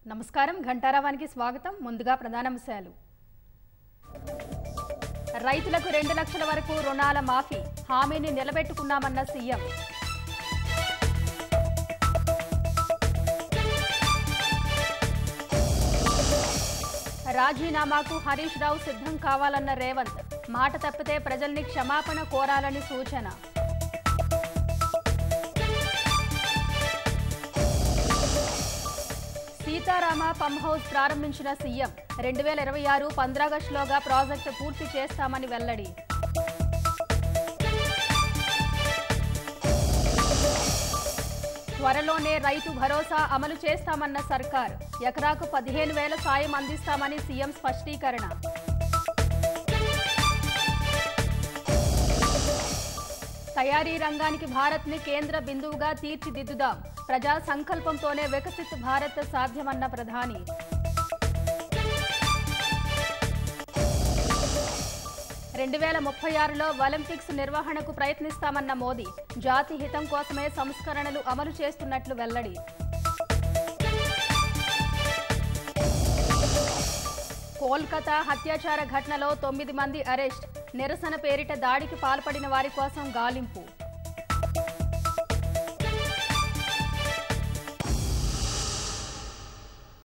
నమస్కారం ఘంటారావానికి స్వాగతం. ముందుగా ప్రధానాంశాలు. రైతులకు 2 లక్షల వరకు రుణాల మాఫీ హామీని నిలబెట్టుకున్నామన్న సీఎం. రాజీనామాకు హరీష్ రావు సిద్ధం కావాలన్న రేవంత్. మాట తప్పితే ప్రజల్ని క్షమాపణ కోరాలని సూచన. సీతారామ పంప్ హౌస్ ప్రారంభించిన సీఎం. 2026 15 ప్రాజెక్టు పూర్తి చేస్తామని వెల్లడి. త్వరలోనే రైతు భరోసా అమలు చేస్తామన్న సర్కార్. ఎకరాకు 15,000 సాయం అందిస్తామని సీఎం స్పష్టీకరణ. తయారీ రంగానికి భారత్ని కేంద్ర బిందువుగా తీర్చిదిద్దుదాం. ప్రజా సంకల్పంతోనే వికసిత్ భారత్ సాధ్యమన్న ప్రధాని. 2036లో ఒలింపిక్స్ నిర్వహణకు ప్రయత్నిస్తామన్న మోదీ. జాతి హితం కోసమే సంస్కరణలు అమలు చేస్తున్నట్లు వెల్లడి. కోల్కతా అత్యాచార ఘటనలో 9 మంది అరెస్ట్. నిరసన పేరిట దాడికి పాల్పడిన వారి కోసం గాలింపు.